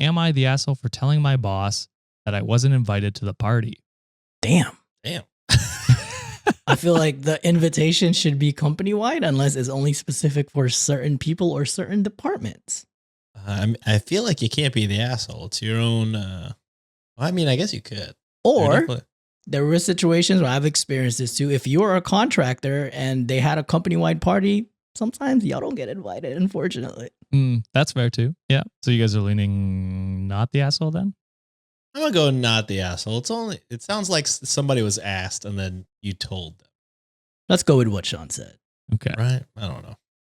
Am I the asshole for telling my boss that I wasn't invited to the party? Damn. I feel like the invitation should be company-wide unless it's only specific for certain people or certain departments. I feel like you can't be the asshole. It's your own. I mean, I guess you could. Or there were situations where I've experienced this too. If you're a contractor and they had a company-wide party, sometimes y'all don't get invited, unfortunately. That's fair too. Yeah. So you guys are leaning not the asshole then? I'm gonna go not the asshole. It sounds like somebody was asked and then you told them. Let's go with what Sean said. Okay. Right? I don't know.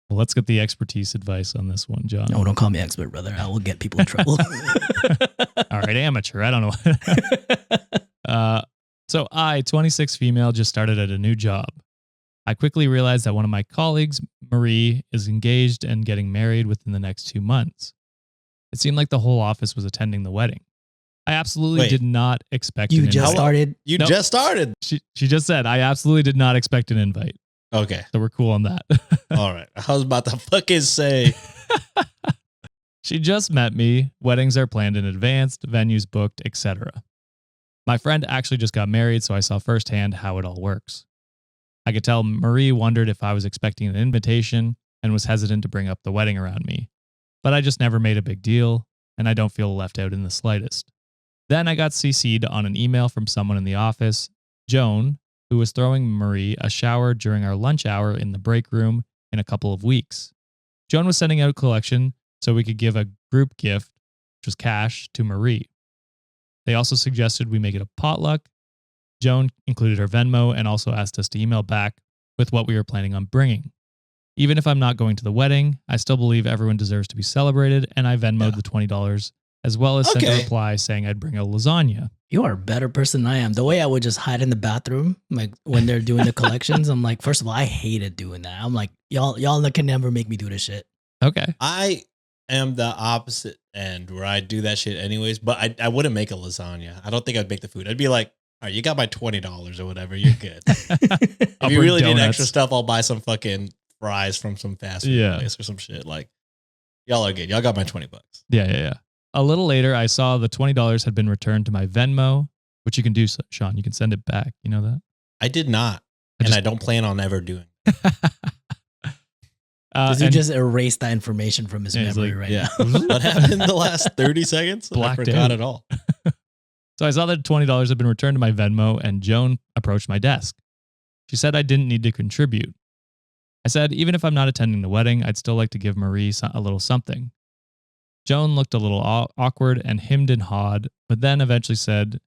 Well, let's get the expertise advice on this one, John. No, don't call me expert, brother. I will get people in trouble. All right, amateur. I don't know. So I, 26 female, just started at a new job. I quickly realized that one of my colleagues, Marie, is engaged and getting married within the next 2 months. It seemed like the whole office was attending the wedding. I absolutely did not expect You an just invite. started. You just started. She just said, I absolutely did not expect an invite. Okay. So we're cool on that. All right. I was about to fucking say. She just met me. Weddings are planned in advance, venues booked, etc. My friend actually just got married, so I saw firsthand how it all works. I could tell Marie wondered if I was expecting an invitation and was hesitant to bring up the wedding around me. But I just never made a big deal, and I don't feel left out in the slightest. Then I got CC'd on an email from someone in the office, Joan, who was throwing Marie a shower during our lunch hour in the break room in a couple of weeks. Joan was sending out a collection so we could give a group gift, which was cash, to Marie. They also suggested we make it a potluck. Joan included her Venmo and also asked us to email back with what we were planning on bringing. Even if I'm not going to the wedding, I still believe everyone deserves to be celebrated, and I Venmo'd the $20, as well as sent a reply saying I'd bring a lasagna. You are a better person than I am. The way I would just hide in the bathroom, like when they're doing the collections, I'm like, first of all, I hated doing that. I'm like, y'all can never make me do this shit. Okay. I am the opposite end where I do that shit anyways, but I wouldn't make a lasagna. I don't think I'd make the food. I'd be like, all right, you got my $20 or whatever. You're good. If you really need extra stuff, I'll buy some fucking fries from some fast food place or some shit. Like, y'all are good. Y'all got my $20. Yeah. A little later, I saw the $20 had been returned to my Venmo, which you can do, Sean. You can send it back. You know that? I did not. I don't plan on ever doing He just erased that information from his memory now. What happened in the last 30 seconds? Blacked I forgot out. it all. So I saw that $20 had been returned to my Venmo, and Joan approached my desk. She said I didn't need to contribute. I said, even if I'm not attending the wedding, I'd still like to give Marie a little something. Joan looked a little awkward and hemmed and hawed, but then eventually said,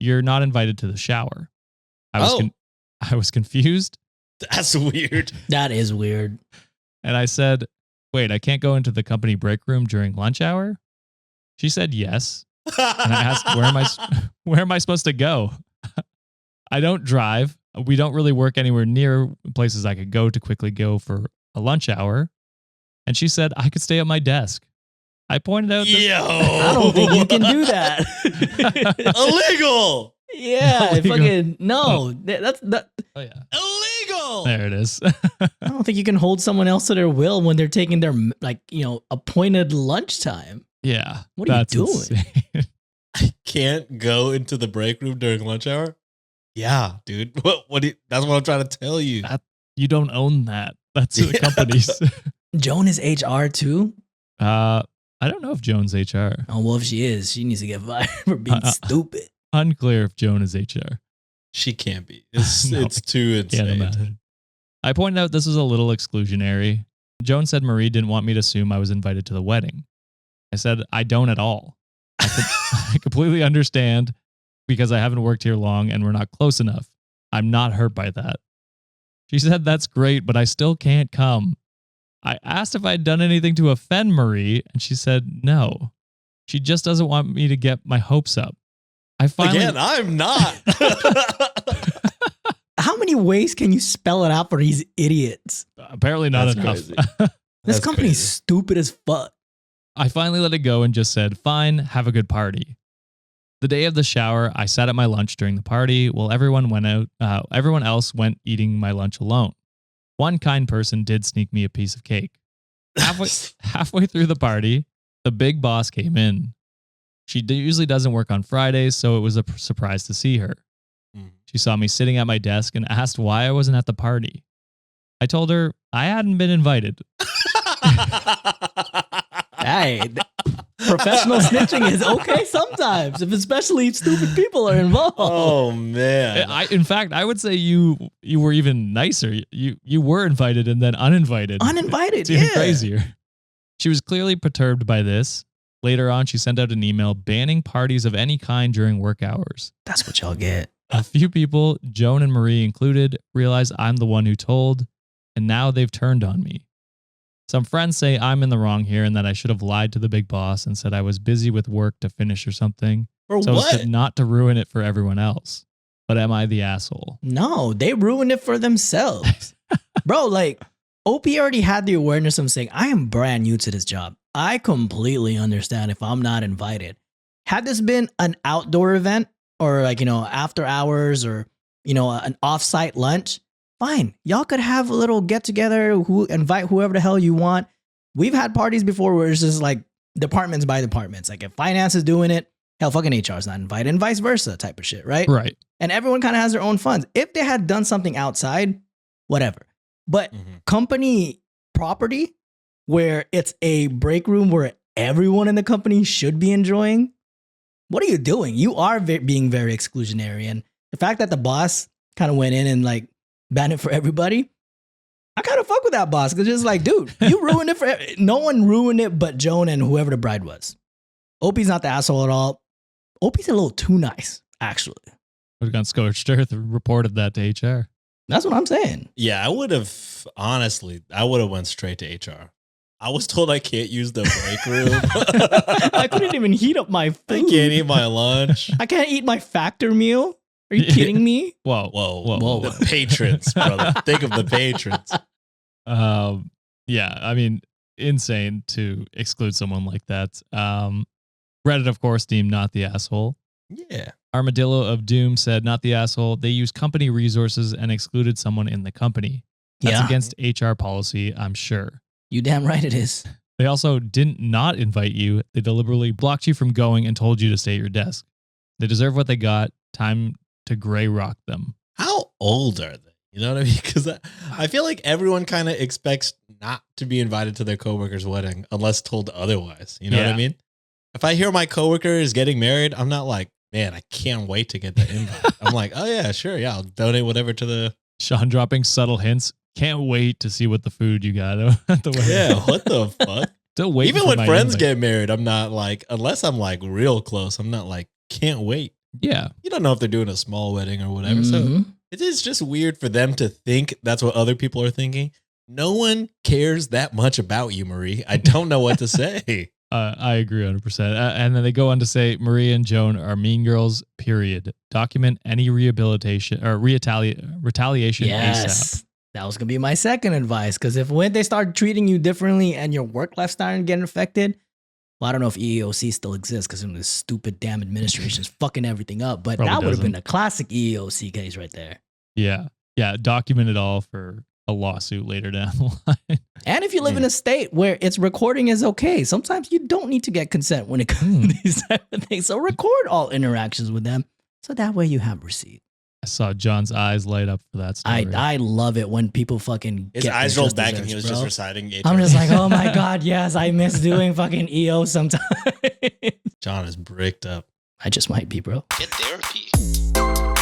"You're not invited to the shower." I was confused. That's weird. That is weird. And I said, "Wait, I can't go into the company break room during lunch hour?" She said yes. And I asked, where am I supposed to go? I don't drive. We don't really work anywhere near places I could go to quickly go for a lunch hour. And she said I could stay at my desk. I pointed out I don't think you can do that. Illegal. Yeah, Illegal. fucking no. That's that. Oh yeah. Illegal. There it is. I don't think you can hold someone else to their will when they're taking their appointed lunchtime. Yeah. What are you doing? Insane. I can't go into the break room during lunch hour. Yeah, dude. That's what I'm trying to tell you. You don't own that. That's the company's. Joan is HR too. I don't know if Joan's HR. Oh well, if she is, she needs to get fired for being stupid. Unclear if Joan is HR. She can't be. It's No, it's too Can't insane. imagine. I pointed out this was a little exclusionary. Joan said Marie didn't want me to assume I was invited to the wedding. I said, I don't at all. I completely understand because I haven't worked here long and we're not close enough. I'm not hurt by that. She said, that's great, but I still can't come. I asked if I'd done anything to offend Marie, and she said no. She just doesn't want me to get my hopes up. Again, I'm not. How many ways can you spell it out for these idiots? Apparently not That's enough. crazy. This company's stupid as fuck. I finally let it go and just said, fine, have a good party. The day of the shower, I sat at my lunch during the party while everyone went out. Everyone else went eating my lunch alone. One kind person did sneak me a piece of cake. Halfway through the party, the big boss came in. She usually doesn't work on Fridays, so it was a surprise to see her. She saw me sitting at my desk and asked why I wasn't at the party. I told her I hadn't been invited. Hey, professional snitching is okay sometimes, if especially stupid people are involved. Oh man! In fact, I would say you were even nicer. You were invited and then uninvited. Uninvited, it's even yeah. crazier. She was clearly perturbed by this. Later on, she sent out an email banning parties of any kind during work hours. That's what y'all get. A few people, Joan and Marie included, realize I'm the one who told, and now they've turned on me. Some friends say I'm in the wrong here and that I should have lied to the big boss and said I was busy with work to finish or something. For so what? as to not to ruin it for everyone else. But am I the asshole? No, they ruined it for themselves. Bro, like, OP already had the awareness of saying, I am brand new to this job. I completely understand if I'm not invited. Had this been an outdoor event or like, after hours or, an off-site lunch, fine. Y'all could have a little get together, invite whoever the hell you want. We've had parties before where it's just like departments by departments. Like if finance is doing it, hell, fucking HR is not invited and vice versa type of shit, right? Right. And everyone kind of has their own funds. If they had done something outside, whatever. But company property where it's a break room where everyone in the company should be enjoying, what are you doing? You are being very exclusionary. And the fact that the boss kind of went in and like banned it for everybody, I kind of fuck with that boss because it's like, dude, you ruined it for no one ruined it but Joan and whoever the bride was. Opie's not the asshole at all. Opie's a little too nice, actually. Would have gone scorched earth and reported that to HR. That's what I'm saying. Yeah, I would have went straight to HR. I was told I can't use the break room. I couldn't even heat up my food. I can't eat my lunch. I can't eat my factor meal. Are you kidding me? Whoa. The patrons, brother. Think of the patrons. Yeah, I mean, insane to exclude someone like that. Reddit, of course, deemed not the asshole. Yeah. Armadillo of Doom said, not the asshole. They use company resources and excluded someone in the company. That's against HR policy, I'm sure. You damn right it is. They also didn't not invite you. They deliberately blocked you from going and told you to stay at your desk. They deserve what they got. Time to gray rock them. How old are they? You know what I mean? Because I feel like everyone kind of expects not to be invited to their coworker's wedding unless told otherwise. You know what I mean? If I hear my coworker is getting married, I'm not like, man, I can't wait to get the invite. I'm like, oh yeah, sure. Yeah, I'll donate whatever to the... Sean dropping subtle hints. Can't wait to see what the food you got at the wedding. Yeah, what the fuck? Still waiting. Even when friends get married, I'm not like, unless I'm like real close, I'm not like, can't wait. Yeah. You don't know if they're doing a small wedding or whatever. So it is just weird for them to think that's what other people are thinking. No one cares that much about you, Marie. I don't know what to say. I agree 100%. And then they go on to say, Marie and Joan are mean girls, period. Document any rehabilitation or retaliation ASAP. That was going to be my second advice. Because when they start treating you differently and your work life starting to get infected, well, I don't know if EEOC still exists because this stupid damn administration is fucking everything up. But Probably that would have doesn't. been a classic EEOC case right there. Yeah. Yeah. Document it all for a lawsuit later down the line. And if you live in a state where it's recording is okay, sometimes you don't need to get consent when it comes to these type of things. So record all interactions with them. So that way you have receipt. I saw John's eyes light up for that story. I love it when people fucking His get eyes their rolled just back and he was desserts, just bro. reciting. I'm just like, oh my God, yes, I miss doing fucking EO sometimes. John is bricked up. I just might be, bro. Get therapy.